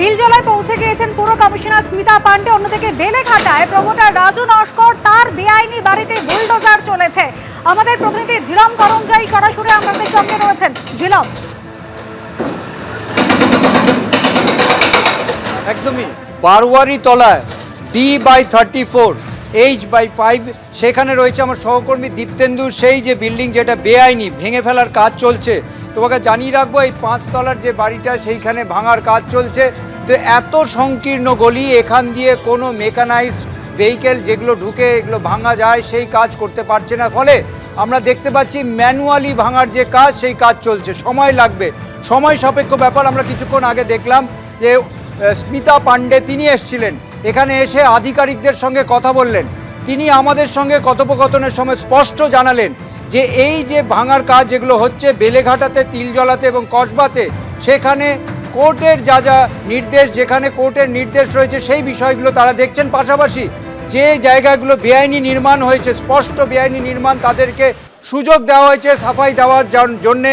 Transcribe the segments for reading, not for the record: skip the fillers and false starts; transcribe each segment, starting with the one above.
তিলজলায় পৌঁছে গিয়েছেন পুর কমিশনার স্মিতা পান্ডে। অন্যদিকে বেলেঘাটায় প্রমোটার রাজু নস্কর তার বেআইনি বাড়িতে বুলডোজার চলেছে। আমাদের প্রতিনিধি ঝিলম করঞ্জাই সরাসরি আমাদের সঙ্গে রয়েছেন। ঝিলম, একদমই বারোয়ারি তলায় B/34 H/5 সেখানে রয়েছে আমার সহকর্মী দীপ্তেন্দু। সেই যে বিল্ডিং যেটা বেআইনি ভেঙে ফেলার কাজ চলছে, তোমাকে জানিয়ে রাখবো এই 5 তলার যে বাড়িটা সেইখানে ভাঙার কাজ চলছে। তো এত সংকীর্ণ গলি, এখান দিয়ে কোনো মেকানাইজড ভেহিকেল যেগুলো ঢুকে এগুলো ভাঙা যায় সেই কাজ করতে পারছে না। ফলে আমরা দেখতে পাচ্ছি ম্যানুয়ালি ভাঙার যে কাজ সেই কাজ চলছে, সময় লাগবে, সময় সাপেক্ষ ব্যাপার। আমরা কিছুক্ষণ আগে দেখলাম যে স্মিতা পান্ডে তিনি এসেছিলেন, এখানে এসে আধিকারিকদের সঙ্গে কথা বললেন। তিনি আমাদের সঙ্গে কথোপকথনের সময় স্পষ্ট জানালেন যে এই যে ভাঙার কাজ যেগুলো হচ্ছে বেলেঘাটাতে, তিলজলাতে এবং কসবাতে, সেখানে কোর্টের যা যা নির্দেশ, যেখানে কোর্টের নির্দেশ রয়েছে সেই বিষয়গুলো তারা দেখছেন। পাশাপাশি যে জায়গাগুলো বেআইনি নির্মাণ হয়েছে, স্পষ্ট বেআইনি নির্মাণ, তাদেরকে সুযোগ দেওয়া হয়েছে সাফাই দেওয়ার জন্যে,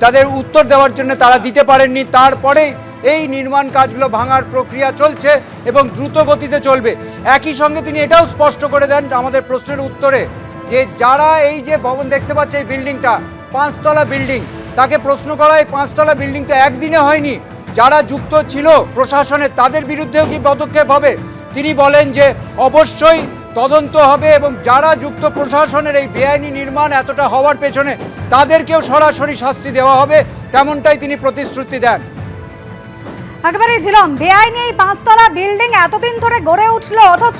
তাদের উত্তর দেওয়ার জন্য তারা দিতে পারেননি। তারপরেই এই নির্মাণ কাজগুলো ভাঙার প্রক্রিয়া চলছে এবং দ্রুত গতিতে চলবে। একই সঙ্গে তিনি এটাও স্পষ্ট করে দেন আমাদের প্রশ্নের উত্তরে যে যারা এই যে ভবন দেখতে পাচ্ছে, এই বিল্ডিংটা 5 তলা বিল্ডিং, তাকে প্রশ্ন করা এই 5 তলা বিল্ডিং তো একদিনে হয়নি, যারা যুক্ত ছিল প্রশাসনে তাদের বিরুদ্ধেও কি পদক্ষেপ হবে? তিনি বলেন যে অবশ্যই তদন্ত হবে এবং যারা যুক্ত প্রশাসনের এই বেআইনি নির্মাণ এতটা হওয়ার পেছনে তাদেরকেও সরাসরি শাস্তি দেওয়া হবে, তেমনটাই তিনি প্রতিশ্রুতি দেন। একেবারে ঝিলম, বেআইনি এই 5 তলা বিল্ডিং এতদিন ধরে গড়ে উঠলো, অথচ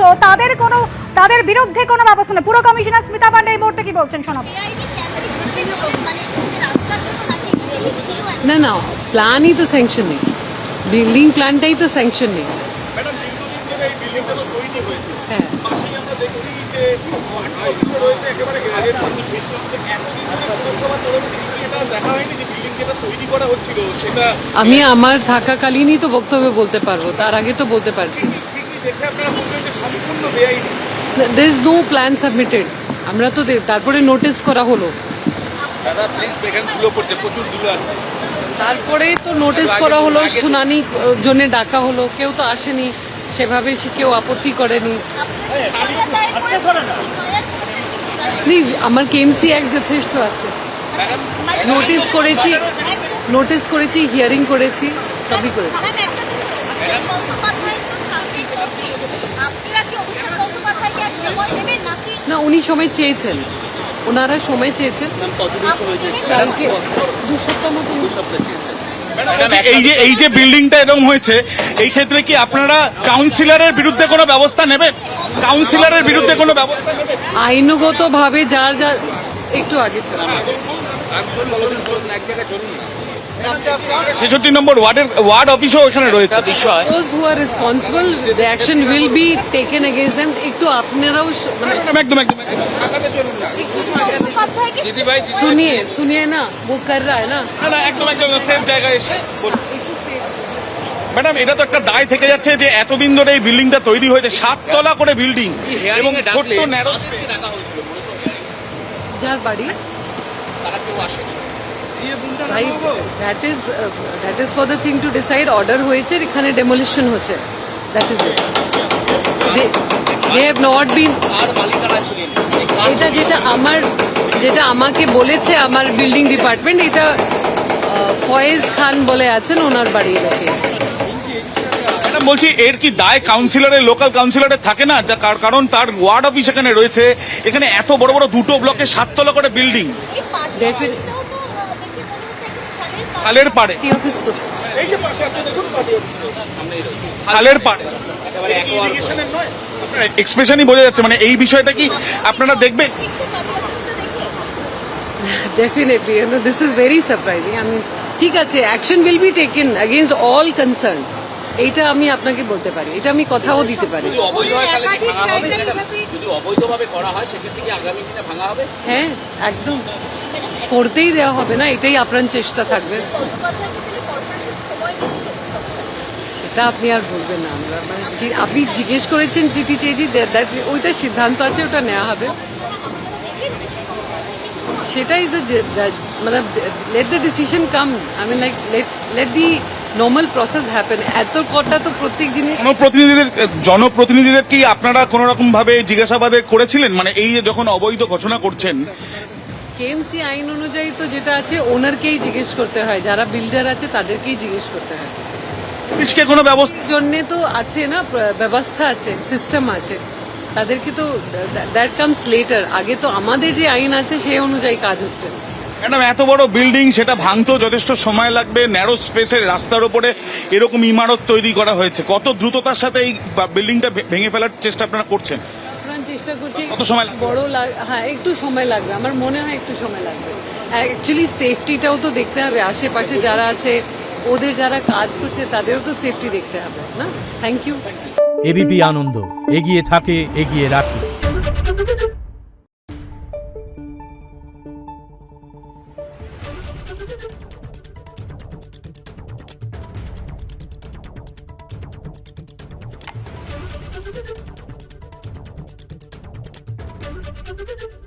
তাদের বিরুদ্ধে কোনো ব্যবস্থা নেই। পুর কমিশনার স্মিতা পান্ডে এই মুহূর্তে কি বলছেন শোনাবো। না না, প্ল্যানই তো স্যাংশন নেই, বিল্ডিং প্ল্যানটাই তো স্যাংশন নেই। হ্যাঁ, আমি আমার থাকাকালীনই তো বক্তব্য বলতে পারবো, তার আগে তো বলতে পারছি। There is no plan submitted. আমরা তো তারপরে নোটিস করা হলো, তারপরে তো নোটিস করা হলো, শুনানি জন্য ডাকা হলো, কেউ তো আসেনি সেভাবে, সে কেউ আপত্তি করেনি। আমার কেএমসি অ্যাক্ট যথেষ্ট আছে, নোটিস করেছি, হিয়ারিং করেছি, সবই করেছি। না, উনি সময় চেয়েছেন, ওনারা সময় চেয়েছেন, কালকে 2 সপ্তাহ মতো। এই যে বিল্ডিংটা এরকম হয়েছে, এই ক্ষেত্রে কি আপনারা কাউন্সিলরের বিরুদ্ধে কোনো ব্যবস্থা নেবেন? কাউন্সিলরের বিরুদ্ধে কোনো ব্যবস্থা নেবেন? আইনগত ভাবে যার যা একটু আগে 66 নম্বর ওয়ার্ড অফিসও এখানে রয়েছে। Those who are responsible, the action will be taken against them. একটু আপনারাও একদম सुनिए ना, वो कर रहा है ना। একদম সেম জায়গায় এসে ম্যাডাম, এটা তো একটা দায় থেকে যাচ্ছে যে এতদিন ধরে এই বিল্ডিংটা তৈরি হয়েছে, 7 তলা করে বিল্ডিং এবং ছোট্ট ন্যারো যার বাড়ি ভাই, that is for the thing to decide. Order হয়েছে, এখানে ডেমোলিশন হচ্ছে, that is it. They have not been. এটা যেটা আমাকে বলেছে আমার বিল্ডিং ডিপার্টমেন্ট, এটা ফয়েজ খান বলে আছেন, ওনার বাড়ি লোকে। ম্যাডাম বলছি, এর কি দায় কাউন্সিলরের, লোকাল কাউন্সিলরের থাকে না? কারণ তার ওয়ার্ড অফিস এখানে রয়েছে, এখানে এত বড় বড় 2টো ব্লকে 7 তলা করে বিল্ডিং। খালের পাড়ে খালের পাড়ে এক্সপ্রেশনই বোঝা যাচ্ছে, মানে এই বিষয়টা কি আপনারা দেখবেন? Definitely, this is very surprising. I mean, ঠিক আছে, action will be taken against all concern, এইটা আমি আপনাকে বলতে পারি, এটা আমি কথাও দিতে পারি। হ্যাঁ, একদম করতেই দেওয়া হবে না, এটাই আপ্রাণ চেষ্টা থাকবে। সেটা আপনি আর বলবেন না, আমরা আপনি জিজ্ঞেস করেছেন, চিঠি চেয়েছি, ওইটা সিদ্ধান্ত আছে, ওটা নেওয়া হবে। সেটাই মানে let the decision come. I mean, like let the normal process happen. এত কটা তো প্রত্যেক জিনিস জনপ্রতিনিধিদের কি আপনারা কোনো রকম ভাবে জিজ্ঞাসাবাদে করেছিলেন, মানে এই যে যখন অবৈধ ঘোষণা করছেন? কেএমসি আইন অনুযায়ী তো যেটা আছে ওনারকেই জিজ্ঞেস করতে হয়, যারা বিল্ডার আছে তাদেরকেই জিজ্ঞেস করতে হয়। পুলিশকে কোনো ব্যবস্থা? এই জন্যে তো আছে না, ব্যবস্থা আছে, সিস্টেম আছে, তাদেরকে তো দ্যাট কামস লেটার। আগে তো আমাদের যে আইন আছে সেই অনুযায়ী কাজ হচ্ছে। ম্যাডাম, এত বড় বিল্ডিং, সেটা ভাঙতেও যথেষ্ট সময় লাগবে। ন্যারো স্পেসের রাস্তার উপরে এরকম ইমারত তৈরি করা হয়েছে, কত দ্রুততার সাথে এই বিল্ডিংটা ভেঙে ফেলার চেষ্টা আপনারা করছেন? আপ্রাণ চেষ্টা করছি। কত সময় লাগবে? হ্যাঁ, একটু সময় লাগবে, আমার মনে হয় একটু সময় লাগবে। অ্যাকচুয়ালি সেফটিটাও তো দেখতে হবে, আশেপাশে যারা আছে ওদের যারা কাজ করছে তাদেরও তো সেফটি দেখতে হবে না। Thank you. এবিপি আনন্দ, এগিয়ে থাকে, এগিয়ে রাখে। Thank you.